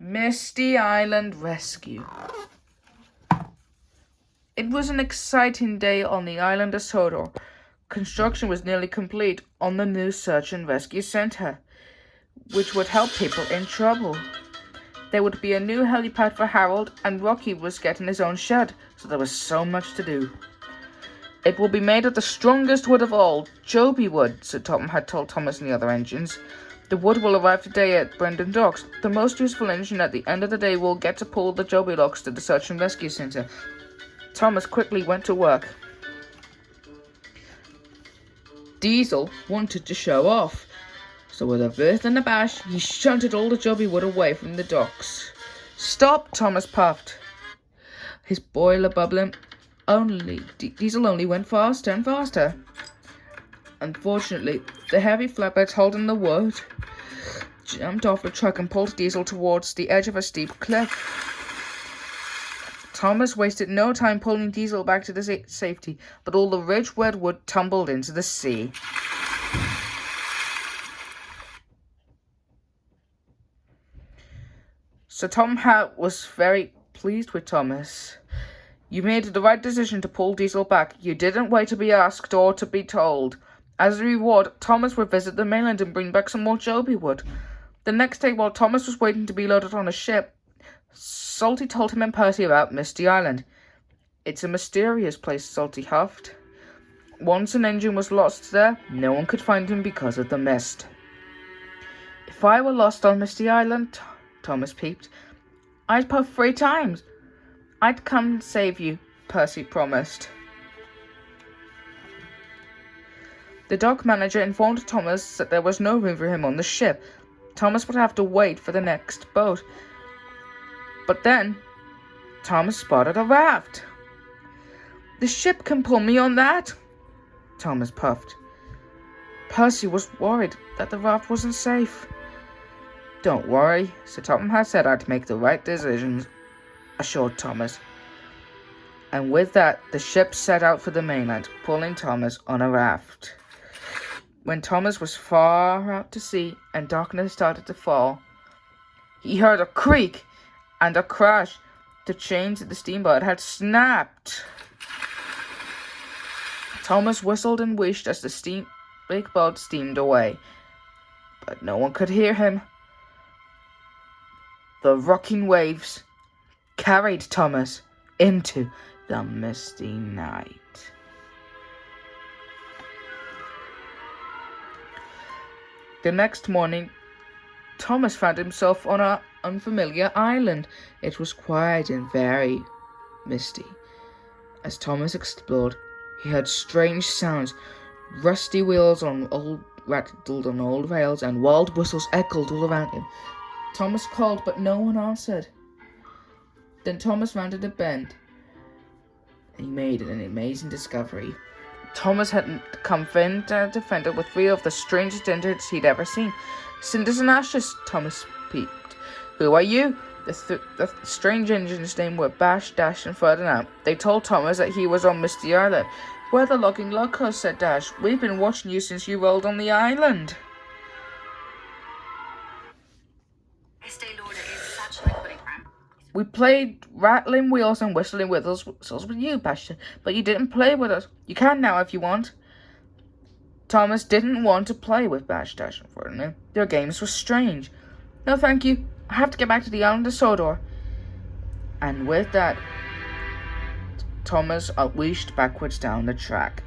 Misty Island Rescue. It was an exciting day on the island of Sodor. Construction was nearly complete on the new search and rescue center, which would help people in trouble. There would be a new helipad for Harold, and Rocky was getting his own shed, so there was so much to do. It will be made of the strongest wood of all, Joby wood, Sir Tom had told Thomas and the other engines. The wood will arrive today at Brendan Docks. The most useful engine at the end of the day will get to pull the Joby locks to the search and rescue center. Thomas quickly went to work. Diesel wanted to show off, so with a birth and a bash, he shunted all the Joby wood away from the docks. "Stop!" Thomas puffed, his boiler bubbling. Diesel only went faster and faster. Unfortunately, the heavy flatbed holding the wood jumped off the truck and pulled Diesel towards the edge of a steep cliff. Thomas wasted no time pulling Diesel back to the safety, but all the rich redwood tumbled into the sea. So Tom Hat was very pleased with Thomas. "You made the right decision to pull Diesel back. You didn't wait to be asked or to be told." As a reward, Thomas would visit the mainland and bring back some more Joby wood. The next day, while Thomas was waiting to be loaded on a ship, Salty told him and Percy about Misty Island. "It's a mysterious place," Salty huffed. "Once an engine was lost there, no one could find him because of the mist." "If I were lost on Misty Island," Thomas peeped, "I'd puff 3 times. I'd come save you," Percy promised. The dock manager informed Thomas that there was no room for him on the ship. Thomas would have to wait for the next boat. But then, Thomas spotted a raft. "The ship can pull me on that," Thomas puffed. Percy was worried that the raft wasn't safe. "Don't worry," Sir Tom had said I'd make the right decisions, assured Thomas. And with that, the ship set out for the mainland, pulling Thomas on a raft. When Thomas was far out to sea and darkness started to fall, he heard a creak and a crash. The chains of the steamboat had snapped. Thomas whistled and wished as the big boat steamed away, but no one could hear him. The rocking waves carried Thomas into the misty night. The next morning, Thomas found himself on an unfamiliar island. It was quiet and very misty. As Thomas explored, he heard strange sounds. Rusty wheels rattled on old rails, and wild whistles echoed all around him. Thomas called, but no one answered. Then Thomas rounded a bend. He made an amazing discovery. Thomas had come fender to fender with 3 of the strangest engines he'd ever seen. "Cinders and ashes," Thomas peeped. "Who are you?" The strange engines' names were Bash, Dash, and Ferdinand. They told Thomas that he was on Misty Island. "We're the logging locos," said Dash. "We've been watching you since you rolled on the island." "We played rattling wheels and whistling whistles with you, Bastion, but you didn't play with us. You can now if you want." Thomas didn't want to play with Bash, Dash, and Ferdinand. Their games were strange. "No, thank you. I have to get back to the island of Sodor." And with that, Thomas unleashed backwards down the track.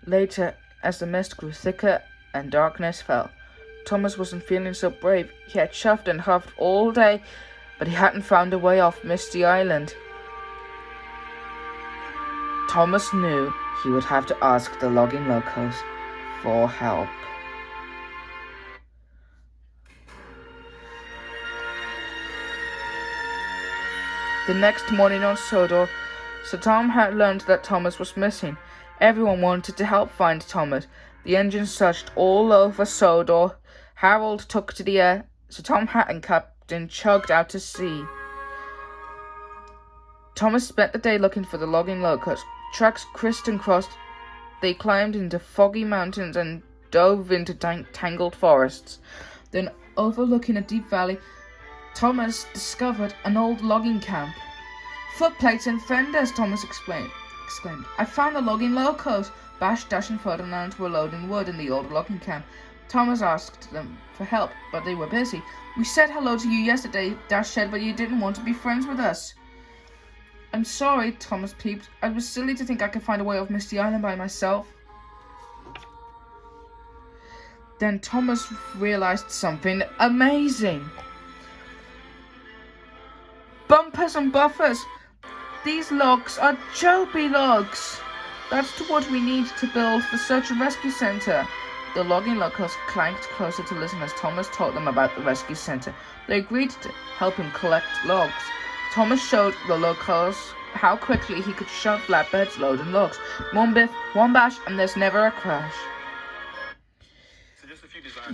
Later, as the mist grew thicker and darkness fell, Thomas wasn't feeling so brave. He had chuffed and huffed all day, but he hadn't found a way off Misty Island. Thomas knew he would have to ask the logging locos for help. The next morning on Sodor, Sir Tom had learned that Thomas was missing. Everyone wanted to help find Thomas. The engine searched all over Sodor. Harold took to the air. Sir Tom Hat and Captain chugged out to sea. Thomas spent the day looking for the logging locos. Tracks crisscrossed They climbed into foggy mountains and dove into tangled forests. Then, overlooking a deep valley, Thomas discovered an old logging camp. "Footplates and fenders," Thomas exclaimed. "I found the logging locos." Bash, Dash, and Ferdinand were loading wood in the old logging camp. Thomas asked them for help, but they were busy. "We said hello to you yesterday," Dash said, "but you didn't want to be friends with us." "I'm sorry," Thomas peeped. "I was silly to think I could find a way off Misty Island by myself." Then Thomas realized something amazing. Bumpers and buffers! These logs are Joby logs! That's what we need to build the search and rescue center. The logging locals clanked closer to listen as Thomas told them about the rescue center. They agreed to help him collect logs. Thomas showed the locals how quickly he could shove flatbeds loading logs. One biff, one bash, and there's never a crash.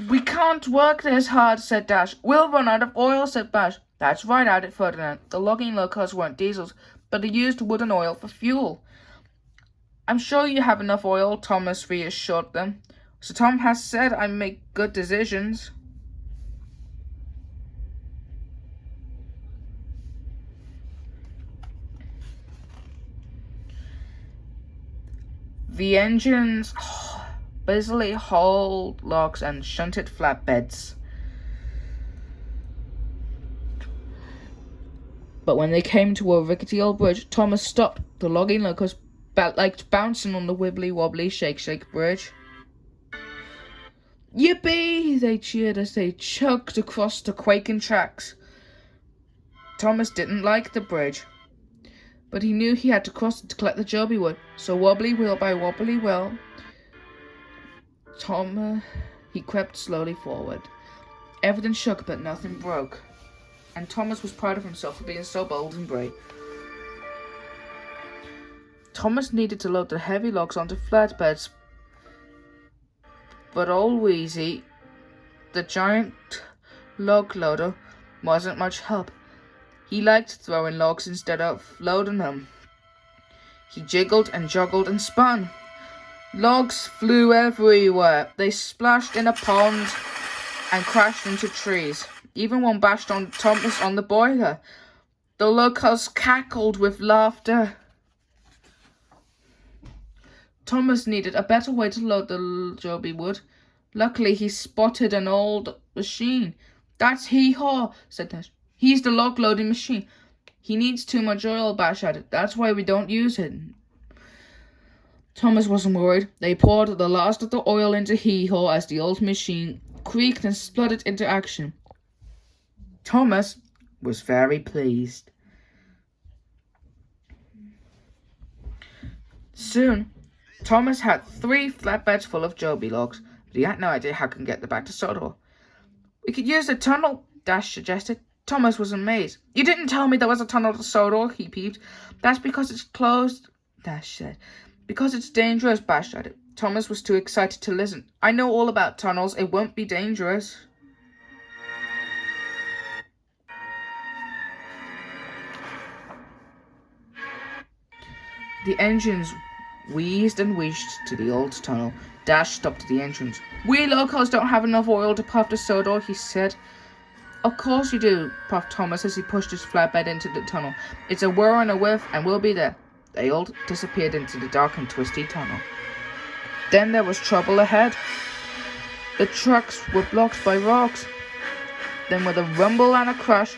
"We can't work this hard," said Dash. "We'll run out of oil," said Bash. "That's right," added Ferdinand. The logging locals weren't diesels, but they used wood and oil for fuel. "I'm sure you have enough oil," Thomas reassured them. "So Tom has said I make good decisions." The engines busily hauled logs and shunted flatbeds. But when they came to a rickety old bridge, Thomas stopped. The logging locals liked bouncing on the wibbly-wobbly shake bridge. "Yippee!" they cheered as they chugged across the quaking tracks. Thomas didn't like the bridge, but he knew he had to cross it to collect the Joby wood. So wobbly wheel by wobbly wheel, he crept slowly forward. Everything shook, but nothing broke. And Thomas was proud of himself for being so bold and brave. Thomas needed to load the heavy logs onto flatbeds, but old Wheezy, the giant log loader, wasn't much help. He liked throwing logs instead of loading them. He jiggled and joggled and spun. Logs flew everywhere. They splashed in a pond and crashed into trees. Even one bashed on Thomas on the boiler. The locals cackled with laughter. Thomas needed a better way to load the Joby wood. Luckily, he spotted an old machine. "That's Hee-Haw," said Dash. "He's the log loading machine. He needs too much oil," Bash added. "That's why we don't use it." Thomas wasn't worried. They poured the last of the oil into Hee-Haw as the old machine creaked and spluttered into action. Thomas was very pleased. Soon, Thomas had 3 flatbeds full of Joby logs, but he had no idea how he could get them back to Sodor. "We could use the tunnel," Dash suggested. Thomas was amazed. "You didn't tell me there was a tunnel to Sodor," he peeped. "That's because it's closed," Dash said. "Because it's dangerous," Bash added. Thomas was too excited to listen. "I know all about tunnels. It won't be dangerous." The engines wheezed and wheezed to the old tunnel. Dash stopped at the entrance. "We locals don't have enough oil to puff to Sodor," he said. "Of course you do," puffed Thomas as he pushed his flatbed into the tunnel. "It's a whir and a whiff, and we'll be there." They all disappeared into the dark and twisty tunnel. Then there was trouble ahead. The trucks were blocked by rocks. Then with a rumble and a crash,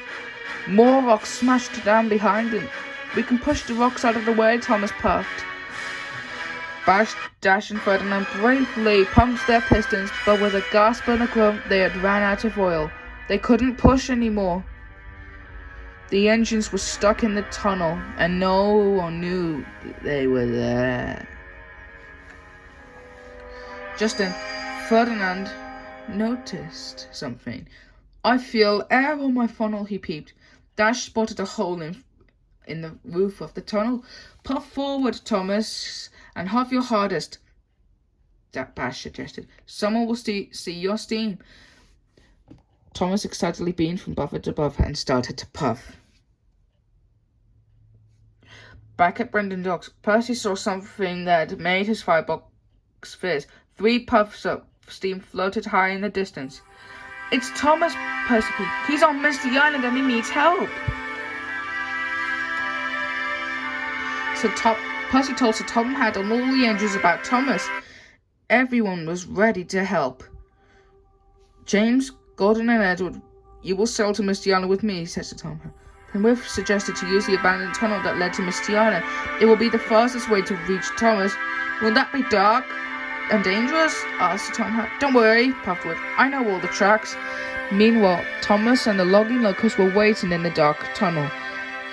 more rocks smashed down behind them. "We can push the rocks out of the way," Thomas puffed. Bash, Dash, and Ferdinand bravely pumped their pistons, but with a gasp and a groan, they had ran out of oil. They couldn't push anymore. The engines were stuck in the tunnel, and no one knew they were there. Just then, Ferdinand noticed something. "I feel air on my funnel," he peeped. Dash spotted a hole in the roof of the tunnel. "Puff forward, Thomas, and huff your hardest," Bash suggested. "Someone will see your steam." Thomas excitedly beamed from buffer to buffer and started to puff. Back at Brendan Docks, Percy saw something that made his firebox fizz. 3 puffs of steam floated high in the distance. "It's Thomas," Percy peeped. "He's on Misty Island and he needs help." Percy told Sir Tom had on all the engines about Thomas. Everyone was ready to help. "James, Gordon and Edward, you will sail to Misty Island with me," said Sir Tom. Then Whiff suggested to use the abandoned tunnel that led to Misty Island. "It will be the fastest way to reach Thomas." "Will that be dark and dangerous?" asked Sir Tom. "Don't worry," puffed Whiff. "I know all the tracks." Meanwhile, Thomas and the logging locos were waiting in the dark tunnel.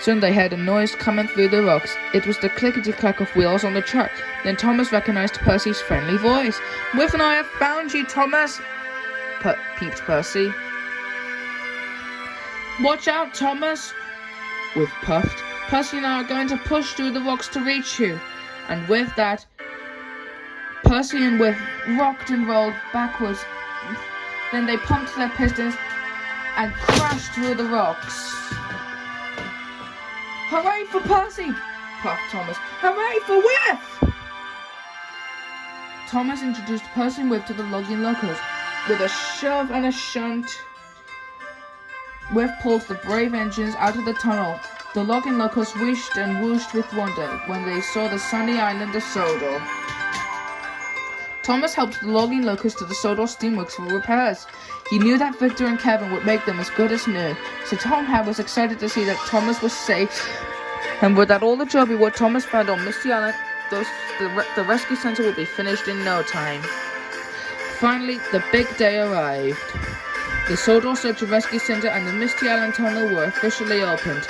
Soon they heard a noise coming through the rocks. It was the clickety-clack of wheels on the track. Then Thomas recognized Percy's friendly voice. "Whiff and I have found you, Thomas," peeped Percy. "Watch out, Thomas," Whiff puffed. "Percy and I are going to push through the rocks to reach you." And with that, Percy and Whiff rocked and rolled backwards. Then they pumped their pistons and crashed through the rocks. "Hooray for Percy!" puffed Thomas. "Hooray for Whiff!" Thomas introduced Percy and Whiff to the logging locos. With a shove and a shunt, Whiff pulled the brave engines out of the tunnel. The logging locos wished and whooshed with wonder when they saw the sunny island of Sodor. Thomas helped the logging locos to the Sodor steamworks for repairs. He knew that Victor and Kevin would make them as good as new, so Tom was excited to see that Thomas was safe. And with that all the job what Thomas found on Misty Island, the rescue center would be finished in no time. Finally, the big day arrived. The Sodor Search and Rescue Center and the Misty Island Tunnel were officially opened.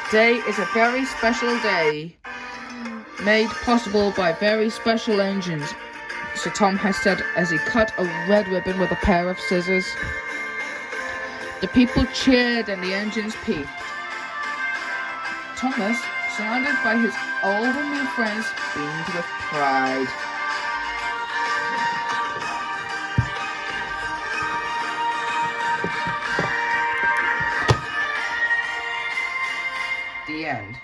Today is a very special day, made possible by very special engines, Sir Tom has said as he cut a red ribbon with a pair of scissors. The people cheered and the engines peeped. Thomas, surrounded by his old and new friends, beamed with pride. The end.